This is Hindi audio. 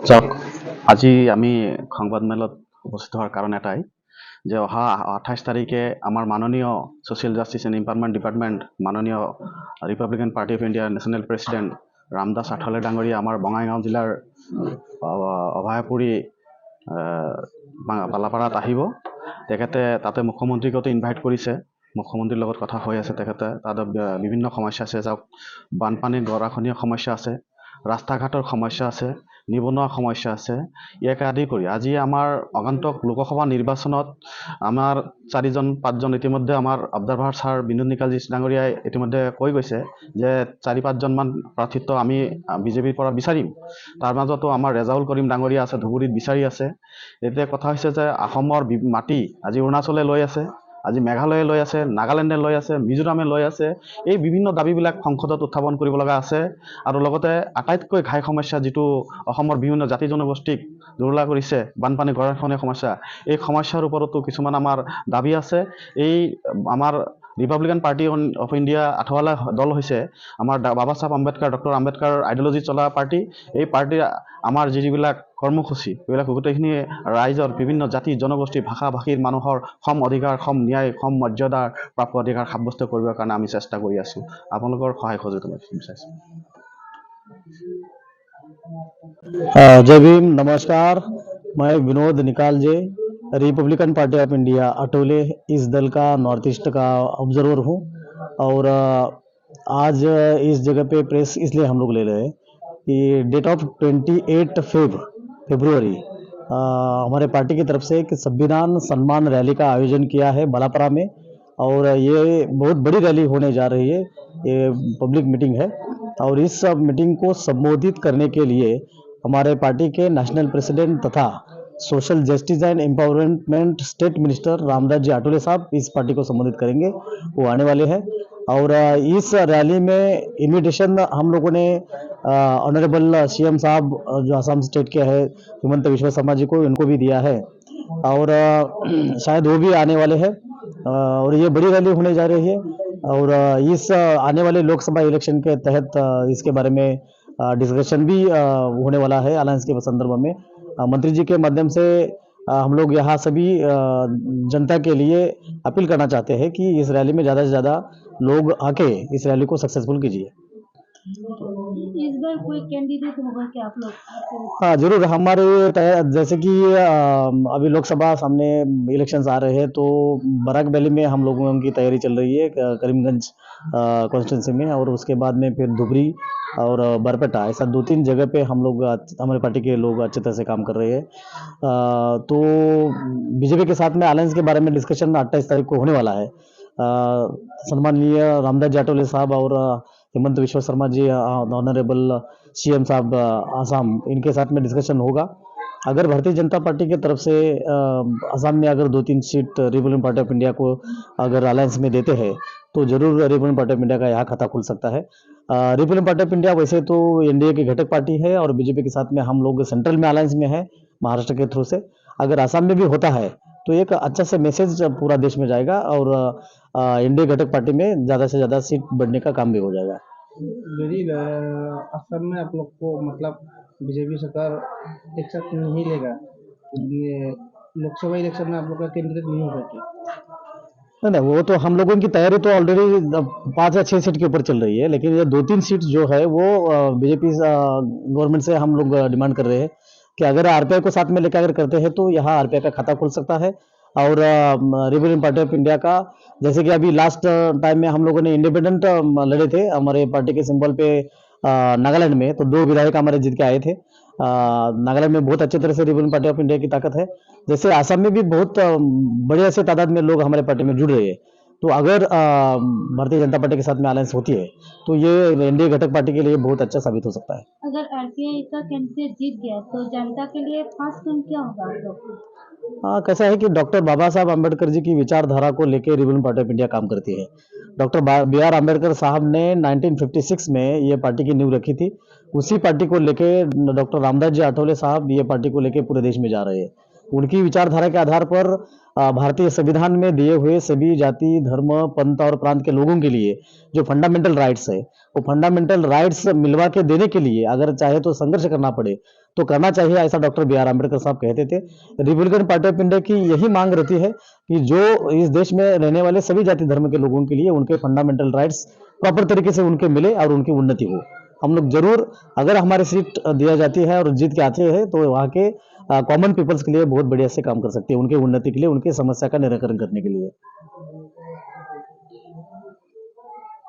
চাওক, আজি আমি সংবাদমেলত উপস্থিত হোৱাৰ কাৰণ এটাই যে অহা 28 তাৰিখে আমাৰ মাননীয় social justice and empowerment department মাননীয় ৰিপাব্লিকান পাৰ্টি অফ ইণ্ডিয়াৰ নেশ্যনেল প্ৰেচিডেণ্ট ৰামদাস আঠাৱালে ডাঙৰীয়া আমাৰ বঙাইগাঁও জিলাৰ অভয়াপুৰী বালাপাৰাত আহিব। তেখেতে তাতে মুখ্যমন্ত্ৰীকতো ইনভাইট কৰিছে। মুখ্যমন্ত্ৰীৰ লগত কথা হৈ আছে। তেখেতে তাত বিভিন্ন সমস্যা আছে, যাওক বানপানীৰ গৰাখহনীয়া সমস্যা আছে, ৰাস্তা ঘাটৰ সমস্যা আছে, নিবনুৱা সমস্যা আছে। ইয়াকে আদি কৰি আজি আমাৰ আগন্তুক লোকসভা নিৰ্বাচনত আমাৰ 4-5জন ইতিমধ্যে আমাৰ অবজাৰভাৰ ছাৰ বিনোদ নিকালজী ডাঙৰীয়াই ইতিমধ্যে কৈ গৈছে যে 4-5জনমান প্ৰাৰ্থিত্ব আমি বিজেপিৰ পৰা বিচাৰিম। তাৰ মাজতো আমাৰ ৰেজাউল কৰিম ডাঙৰীয়া আছে, ধুবুৰীত বিচাৰি আছে। এতিয়া কথা হৈছে যে অসমৰ মাটি আজি অৰুণাচলে লৈ আছে, আজি মেঘালয়ে লৈ আছে, নাগালেণ্ডে লৈ আছে, মিজোৰামে লৈ আছে। এই বিভিন্ন দাবীবিলাক সংসদত উত্থাপন কৰিব লগা আছে। আৰু লগতে আটাইতকৈ ঘাই সমস্যা যিটো অসমৰ বিভিন্ন জাতি জনগোষ্ঠীক দুৰ্বল কৰিছে, বানপানী গৰাখহনীয়া সমস্যা, এই সমস্যাৰ ওপৰতো কিছুমান আমাৰ দাবী আছে। এই আমাৰ ৰিপাব্লিকান পাৰ্টি অফ ইণ্ডিয়া আঠৱালা দল হৈছে আমাৰ বাবা চাহেব আম্বেদকাৰ, ডক্টৰ আম্বেদকাৰ আইডিঅলজি চলা পাৰ্টি। এই পাৰ্টিৰ আমাৰ যিবিলাক কৰ্মসূচী, এইবিলাক গোটেইখিনি ৰাইজৰ বিভিন্ন জাতি জনগোষ্ঠী ভাষা ভাষীৰ মানুহৰ সম অধিকাৰ, সম ন্যায়, সম মৰ্যাদাৰ প্ৰাপ্য অধিকাৰ সাব্যস্ত কৰিবৰ কাৰণে আমি চেষ্টা কৰি আছোঁ। আপোনালোকৰ সহায় সহযোগিতা বিচাৰিছোঁ। जय भीम, नमस्कार। मैं विनोद निकाल जी, रिपब्लिकन पार्टी ऑफ इंडिया अटोले इस दल का नॉर्थ ईस्ट का ऑब्जर्वर हूँ। और आज इस जगह पे प्रेस इसलिए हम लोग ले रहे हैं कि डेट ऑफ 28 फरवरी हमारे पार्टी की तरफ से एक संविधान सम्मान रैली का आयोजन किया है बलापरा में। और ये बहुत बड़ी रैली होने जा रही है, ये पब्लिक मीटिंग है। और इस मीटिंग को संबोधित करने के लिए हमारे पार्टी के नेशनल प्रेसिडेंट तथा social justice and empowerment state minister Ramdas ji Athawale साहब इस पार्टी को संबोधित करेंगे, वो आने वाले हैं। और इस रैली में इन्विटेशन हम लोगों ने ऑनरेबल सीएम साहब जो असम स्टेट के हैं हिमंत विश्व शर्मा जी को, इनको भी दिया है। और शायद वो भी आने वाले हैं। और ये बड़ी रैली होने जा रही है। और इस आने वाले लोकसभा इलेक्शन के तहत इसके बारे में डिस्कशन भी होने वाला है। अलायंस के संदर्भ में मंत्री जी के माध्यम से हम लोग यहाँ सभी जनता के लिए अपील करना चाहते हैं कि इस रैली में ज़्यादा से ज़्यादा लोग आके इस रैली को सक्सेसफुल कीजिए। इस बार कोई कैंडिडेट होगा क्या आप लोग? हाँ जरूर, हमारे जैसे कि अभी लोकसभा सामने इलेक्शंस आ रहे हैं, तो बराक वैली में हम लोगों की तैयारी चल रही है करीमगंज कॉन्स्टिट्यूंसी में। और उसके बाद में फिर धुबरी और बरपेटा, ऐसा 2-3 जगह पे हम लोग हमारे पार्टी के लोग अच्छी तरह से काम कर रहे हैं। तो बीजेपी के साथ में अलायंस के बारे में डिस्कशन 28 तारीख को होने वाला है। सम्माननीय रामदास जी आठवले साहब और हिमंत विश्व शर्मा जी, ऑनरेबल सीएम साहब आसाम, इनके साथ में डिस्कशन होगा। अगर भारतीय जनता पार्टी की तरफ से असम में अगर 2-3 seat Republican party of India को अगर अलायंस में देते हैं, तो जरूर रिपब्लिकन पार्टी ऑफ इंडिया का यहाँ खाता खुल सकता है। रिपब्लिकन पार्टी ऑफ इंडिया वैसे तो एनडीए की घटक पार्टी है और बीजेपी के साथ में हम लोग सेंट्रल में अलायंस में है महाराष्ट्र के थ्रू से। अगर असम में भी होता है तो एक अच्छा से मैसेज पूरा देश में जाएगा और एनडीए घटक पार्टी में ज़्यादा से ज़्यादा सीट बढ़ने का काम भी हो जाएगा। यदि असम में आप लोग को मतलब बीजेपी सरकार एक साथ नहीं लेगा, लोकसभा इलेक्शन में आप लोग का कैंडिडेट नहीं होगा क्या? नहीं, वो तो हम लोगों की तैयारी तो ऑलरेडी 5 या 6 सीट के ऊपर चल रही है। लेकिन ये 2-3 सीट जो है वो बीजेपी गवर्नमेंट से हम लोग डिमांड कर रहे हैं कि अगर आरपीआई को साथ में लेकर अगर करते हैं तो यहाँ आरपीआई का खाता खुल सकता है। और रिपब्लिकन पार्टी ऑफ इंडिया का, जैसे कि अभी लास्ट टाइम में हम लोगों ने इंडिपेंडेंट लड़े थे हमारे पार्टी के सिंबल पे नागालैंड में, तो 2 विधायक हमारे जीत के आए थे। नागालैंड में बहुत अच्छे तरह से रिपब्लिकन पार्टी ऑफ इंडिया की ताकत है। जैसे असम में भी बहुत बड़े से तादाद में लोग हमारे पार्टी में जुड़ रहे हैं। तो अगर भारतीय जनता पार्टी के साथ में अलायंस होती है तो ये एनडीए घटक पार्टी के लिए बहुत अच्छा साबित हो सकता है। अगर आरपीआई का कैंडिडेट जीत गया तो जनता के लिए खास काम क्या होगा आप लोग? कैसा है कि डॉक्टर बाबा साहब आम्बेडकर जी की विचारधारा को लेकर रिपब्लिकन पार्टी ऑफ इंडिया काम करती है। डॉक्टर बी आर अम्बेडकर साहब ने 1956 में ये पार्टी की नींव रखी थी। उसी पार्टी को लेके डॉक्टर रामदास जी आठवले साहब ये पार्टी को लेके पूरे देश में जा रहे हैं। उनकी विचारधारा के आधार पर भारतीय संविधान में दिए हुए सभी जाति, धर्म, पंथ और प्रांत के लोगों के लिए जो फंडामेंटल राइट्स है वो फंडामेंटल राइट्स मिलवा के देने के लिए अगर चाहे तो संघर्ष करना पड़े तो करना चाहिए, ऐसा डॉक्टर बी आर अम्बेडकर साहब कहते थे। रिपब्लिकन पार्टी ऑफ इंडिया की यही मांग रहती है कि जो इस देश में रहने वाले सभी जाति धर्म के लोगों के लिए उनके फंडामेंटल राइट्स प्रॉपर तरीके से उनके मिले और उनकी उन्नति हो। हम लोग जरूर, अगर हमारी सीट दिया जाती है और जीत के आते हैं तो वहाँ के कॉमन पीपल्स के लिए बहुत बढ़िया से काम कर सकते हैं, उनके उन्नति के लिए, उनकी समस्या का निराकरण करने के लिए।